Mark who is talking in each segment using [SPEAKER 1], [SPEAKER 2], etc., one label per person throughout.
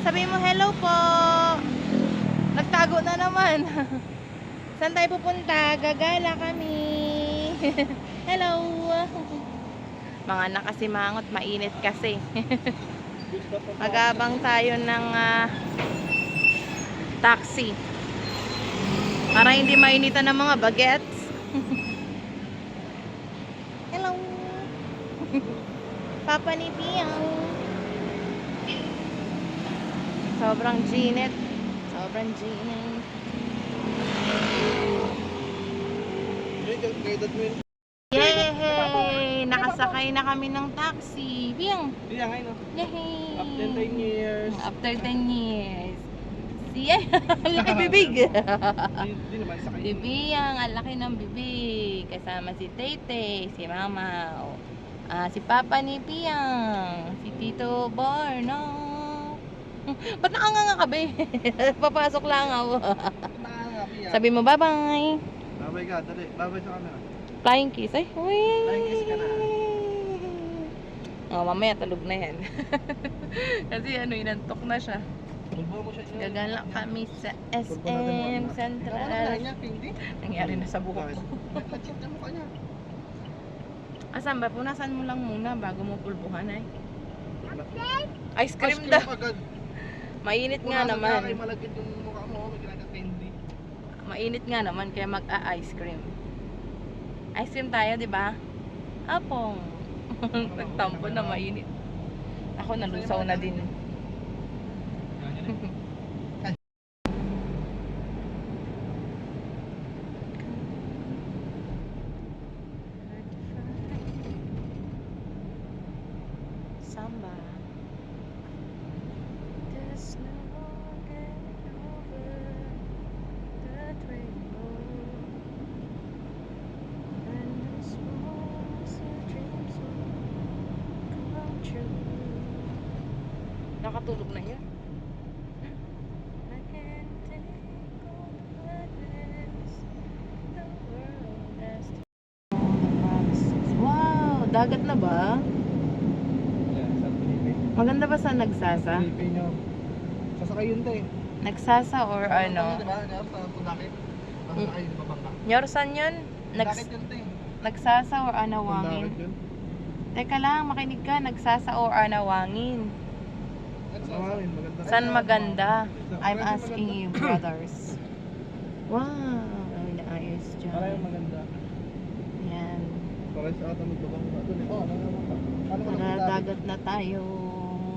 [SPEAKER 1] Sabi mo hello po. Nagtago na naman. Saan tayo pupunta? Gagala kami. Hello. Mga anak kasi mangot, mainit kasi. Magabang tayo ng taxi. Para hindi mainitan ng mga bagets. Hello. Papa ni Piang. Sobrang ginit. Sobrang ginit. Yay! Nakasakay na kami ng taxi. Piang.
[SPEAKER 2] Piang, ay no?
[SPEAKER 1] Yay!
[SPEAKER 2] After 10 years.
[SPEAKER 1] After 10 years. Siya, ang laki bibig.
[SPEAKER 2] Hindi naman sakay.
[SPEAKER 1] Bibiyang, ang laki ng bibig. Kasama si Tete, si Mama, si Papa ni Piang, si Tito Borno. Ba't nakanganga ka, be? Papasok lang ako. Sabi mo, bye-bye.
[SPEAKER 2] Bye-bye ka, dali. Bye-bye sa camera.
[SPEAKER 1] Flying kiss, ay. Uy.
[SPEAKER 2] Flying kiss ka na.
[SPEAKER 1] Oh, mamaya tulog na yan. Kasi inantok na siya.
[SPEAKER 2] Tulbo mo siya.
[SPEAKER 1] Gagala kami sa SM Central. Nangyari na sa buhok ko.
[SPEAKER 2] Nag-check na mukha niya.
[SPEAKER 1] Asan ba? Punasan mo lang muna bago mo pulbuhan ay. Ice cream daw. Mainit nga naman.
[SPEAKER 2] Malagkit yung mukha mo. Magkakatindi.
[SPEAKER 1] Mainit nga naman kaya mag-ice cream. Ice cream tayo, di ba? Hapong. Nagtampo na mainit. Ako nalusaw na din. Samba. There's no getting over that rainbow. And this was a dream so come true. Nakatulog na yun. I can't take all the gladness the world has to. Wow! Dagat na ba? Maganda ba sa nagsasa?
[SPEAKER 2] Sasakay yun tayo.
[SPEAKER 1] Nagsasa or ano?
[SPEAKER 2] Diba? Sa Pundakit. Sasakay yun babangka.
[SPEAKER 1] Nyorsan yun?
[SPEAKER 2] Pundakit yun tayo.
[SPEAKER 1] Nagsasa or anawangin?
[SPEAKER 2] Pundakit yun.
[SPEAKER 1] Teka lang, makinig ka. Nagsasa or anawangin?
[SPEAKER 2] Anawangin, maganda.
[SPEAKER 1] Saan maganda? I'm asking you, brothers. Wow! Ang ayos dyan.
[SPEAKER 2] Para yung maganda.
[SPEAKER 1] Yan.
[SPEAKER 2] Para sa ata magbabangka. Oh, nangabangka.
[SPEAKER 1] Para dagat na tayo,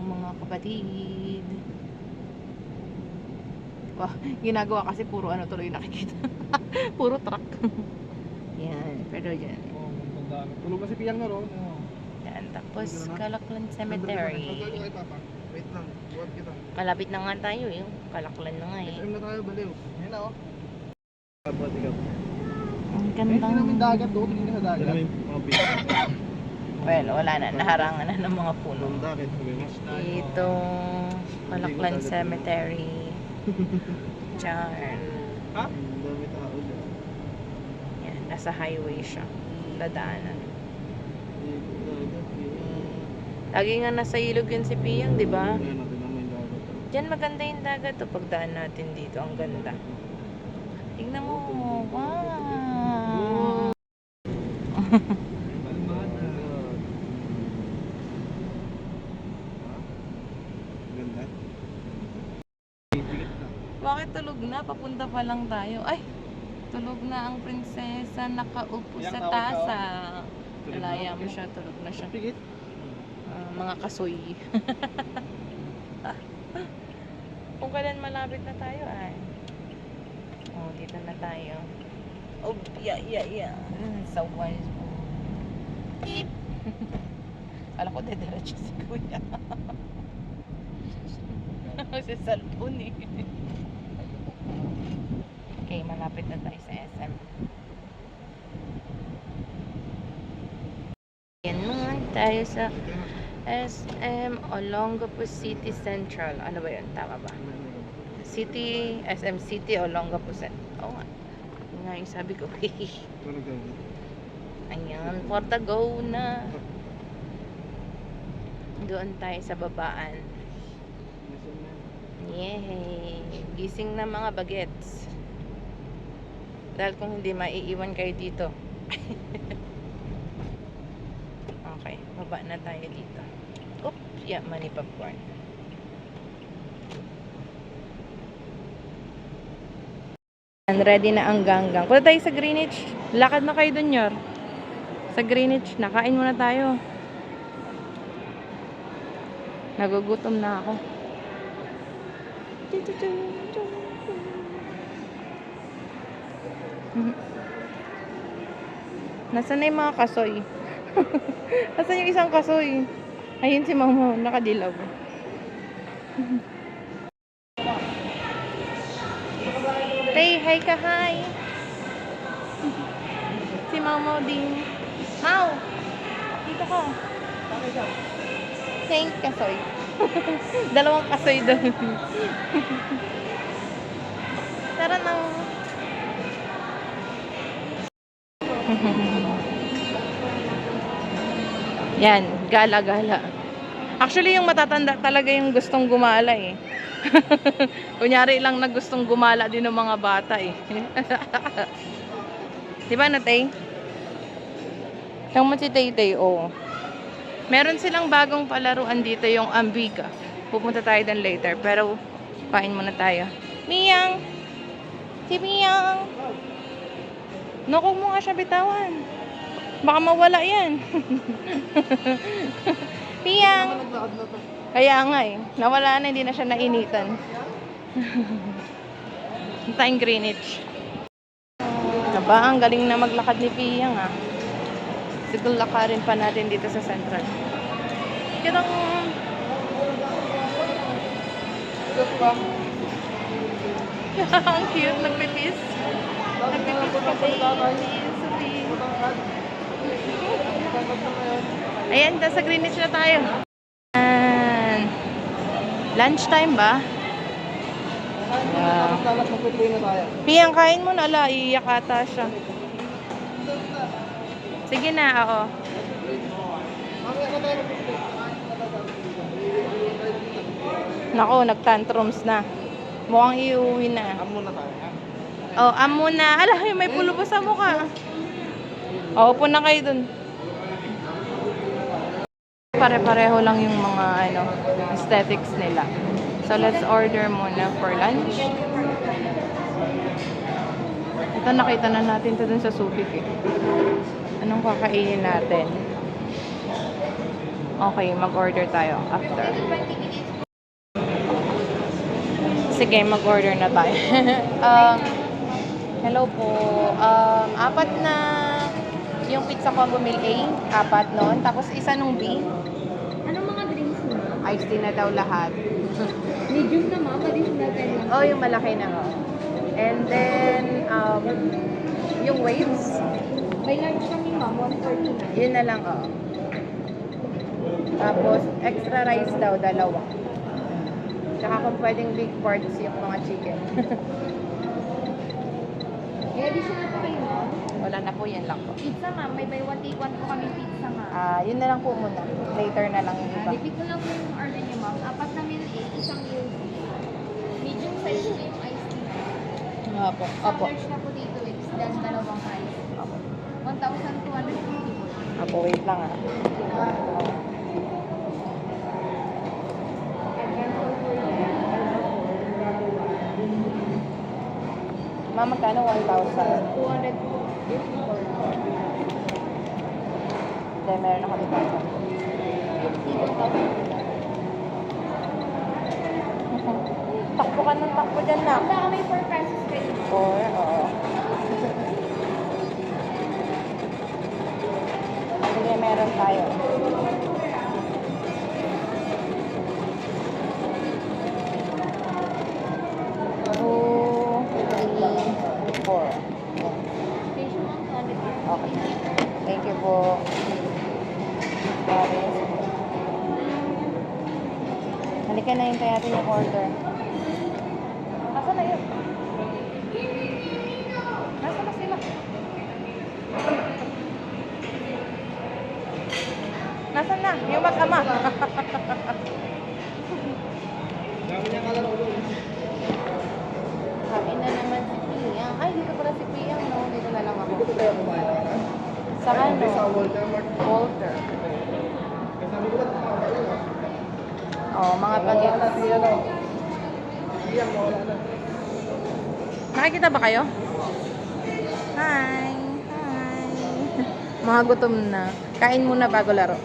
[SPEAKER 1] mga kapatid. Wow, ginagawa kasi puro ano tuloy nakikita. Puro truck. Yan, pero yan.
[SPEAKER 2] Oh, maganda. Tulog na si Piang na ron.
[SPEAKER 1] Yan, tapos Calaklan Cemetery.
[SPEAKER 2] Wait lang, buwan kita.
[SPEAKER 1] Malapit na nga tayo eh. Calaklan na nga eh.
[SPEAKER 2] SM na tayo, baliw. Yan na oh. Buwan ikaw.
[SPEAKER 1] Ang
[SPEAKER 2] Hindi namin
[SPEAKER 1] gandang...
[SPEAKER 2] dagat doon, tingin ka sa dagat. Yan namin mga beach.
[SPEAKER 1] Well, wala na. Naharangan na ng mga puno.
[SPEAKER 2] Dagat,
[SPEAKER 1] Dito, Calaklan Cemetery. Diyan.
[SPEAKER 2] Ha? Dami tao dyan.
[SPEAKER 1] Yan, nasa highway siya. Dadaanan. Lagi nga nasa ilog yun si Piyang, di ba?
[SPEAKER 2] Ayan natin naman yung dagat.
[SPEAKER 1] Diyan maganda yung dagat to. Pagdaan natin dito, ang ganda. Tingnan mo. Wow!
[SPEAKER 2] Ganda.
[SPEAKER 1] Bakit tulog na? Papunta pa lang tayo. Ay! Tulog na ang prinsesa. Nakaupo sa tasa. Alaya mo siya. Tulog na siya.
[SPEAKER 2] Pigit.
[SPEAKER 1] Mga kasoy. Kung kailan malapit na tayo ay. Oh, dito na tayo. Oh, yeah. Sa wise mo. Kala ko dediretso si Kuya. Si cellphone eh. Okay, malapit na tayo sa SM. Yan naman tayo sa SM Olongapo City Central. Ano ba yun? Tama ba? City, SM City Olongapo Central. Oo nga. Yun nga yung sabi ko. Ayan, for the go na. Doon tayo sa babaan. Yay! Gising na mga bagets. Dahil kung hindi, maiiwan kayo dito. Okay, baba na tayo dito. Oops, yeah, mani popcorn. And ready na ang ganggang. Punta tayo sa Greenwich. Lakad na kayo dun, Yor. Sa Greenwich, nakain muna tayo. Nagugutom na ako. Nasaan na yung mga kasoy? Nasaan yung isang kasoy? Ayun si Mama, nakadilaw. Tay, hi ka, hi! Si Mama din. Mau! Dito ka. Thank kasoy. Dalawang kasoy doon. Tara na. Yan, gala-gala. Actually, yung matatanda talaga yung gustong gumala eh. Kunyari lang na gustong gumala din ng mga bata eh. Diba na, Tay? Yung mo si Tay, oh. Meron silang bagong palaruan dito, yung Ambika. Pupunta tayo doon later. Pero, kain muna tayo. Miyang! Si Miyang! Naku mo nga siya bitawan. Baka mawala yan. Miyang! Kaya nga eh. Nawala na, hindi na siya nainitan. Tayong Greenwich. Aba, ang galing na maglakad ni Piyang ah. Siguro lakarin pa natin dito sa Central. Kirang... Ang cute, nagpipis. Nagpipis ka baby. Sweet. Ayan, sa Greenwich na tayo. And, lunch time ba? Piyang, kain mo na la, iiyak ata siya. Sige na, oo. Nako, nagtantrums na. Mukhang iuwi na.
[SPEAKER 2] Amo na tayo.
[SPEAKER 1] Oh, amo na. Ala, may pulubos sa mukha. Oo, upo na kayo dun. Pare-pareho lang yung mga aesthetics nila. So, let's order muna for lunch. Ito, nakita na natin ito dun sa Subic eh. Anong kakainin natin? Okay, mag-order tayo after. Sige, mag-order na tayo. Hello po. Apat na yung pizza combo meal A. Apat nun. Tapos isa nung B.
[SPEAKER 3] Anong mga drinks mo?
[SPEAKER 1] Iced tea na daw lahat.
[SPEAKER 3] Medium na ma'am, additional 10 lang.
[SPEAKER 1] Oh, yung malaki na nga. And then, yung waves.
[SPEAKER 3] May large kami ma'am, 149.
[SPEAKER 1] Yun na lang, oh. Tapos, extra rice daw, dalawa. Tsaka kung pwedeng big parts yung mga chicken.
[SPEAKER 3] May additional pa kayo ma'am?
[SPEAKER 1] Wala na po, yan lang po.
[SPEAKER 3] Pizza ma'am, may buy one take one po kami pizza ma'am.
[SPEAKER 1] Yun na lang po muna. Later na lang yung iba.
[SPEAKER 3] Repeat ko lang po yung order niyo ma'am. Apat na meal A, isang meal B. Medium size na yung iced tea.
[SPEAKER 1] Opo. Opo.
[SPEAKER 3] Large na po dito is dan dalawang rice.
[SPEAKER 1] Opo.
[SPEAKER 3] 1,250 po.
[SPEAKER 1] Opo, wait lang ah. Ma'am, magkano? 1,000.
[SPEAKER 3] 250 po.
[SPEAKER 1] Then, meron na kami pa. Takbo ka ng takbo dyan na.
[SPEAKER 3] Baka may 4 pesos kayo.
[SPEAKER 1] Oo. Sige, meron tayo. Four.
[SPEAKER 3] Station 100.
[SPEAKER 1] Okay. Thank you po. Halika na, hintay natin yung order. Nasaan na yun? Nasaan na sila? Nasaan na? Yung mag-ama.
[SPEAKER 2] Dami niya kalaro doon.
[SPEAKER 1] Oh, mga
[SPEAKER 2] Wala
[SPEAKER 1] pagit.
[SPEAKER 2] na si ano. Iyang wala na.
[SPEAKER 1] Nakikita ba kayo? Hi! Hi! Mga gutom na. Kain muna bago laro.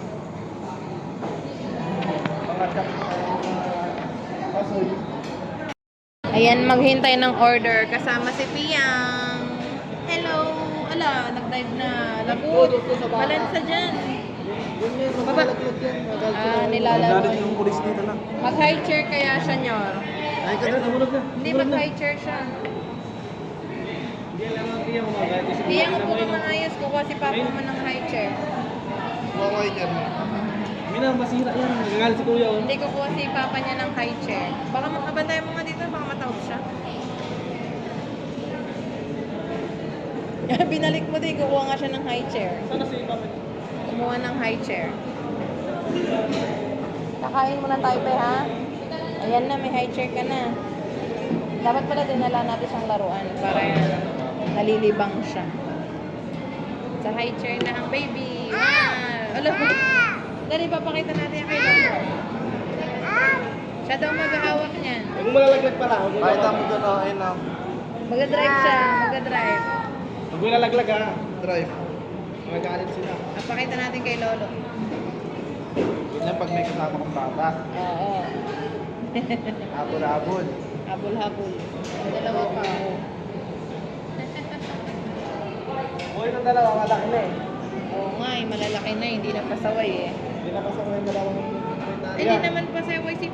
[SPEAKER 2] Mga chak. Kasoy.
[SPEAKER 1] Ayan, maghintay ng order. Kasama si Piang. Hello! Ala, nag-dive na. Lagot. Balansa dyan.
[SPEAKER 2] Yun yun,
[SPEAKER 1] Baba.
[SPEAKER 2] magalaglag yan.
[SPEAKER 1] Nilalaro.
[SPEAKER 2] Galit yung pulis dito lang.
[SPEAKER 1] Mag-high chair kaya siya, Nyor.
[SPEAKER 2] Ay, ka na, namulog na.
[SPEAKER 1] Hindi, mag-high chair siya.
[SPEAKER 2] Hindi alam ang tiyan mo mga
[SPEAKER 1] Piang, upo ka manayos. Kukuha si Papa mo ng high chair.
[SPEAKER 2] Okay, dyan. Mina, masira yan. Nagagalit si kuya. Oh.
[SPEAKER 1] Hindi kukuha si Papa niya ng high chair. Baka makabantay mo nga dito, baka matawag siya. Binalik mo din, kukuha nga siya ng high chair.
[SPEAKER 2] Sana si Papa?
[SPEAKER 1] Kumuha ng high chair. Kakain muna tayo, pe, ha? Ayan na, may high chair ka na. Dapat pala dinala natin siyang laruan para nalilibang siya. Sa high chair na ang baby. Wow! Alam mo, dali, papakita natin yung kay Lolo. Siya daw maghahawak niyan.
[SPEAKER 2] Kung malalaglag pala. Kahit ang doon, oh, ayun na.
[SPEAKER 1] Mag-drive siya, mag-drive.
[SPEAKER 2] Pag malalaglag ha, drive. Magagalit sila.
[SPEAKER 1] Papakita natin kay Lolo.
[SPEAKER 2] Yun lang pag may kasama kong bata.
[SPEAKER 1] Oo.
[SPEAKER 2] Habol-habol.
[SPEAKER 1] Habol-habol. Dalawa pa.
[SPEAKER 2] Buhay ng dalawa, malaki na eh.
[SPEAKER 1] Oo nga, malalaki na, hindi na pasaway eh.
[SPEAKER 2] Hindi na kasama yung dalawang
[SPEAKER 1] Hindi naman pasaway si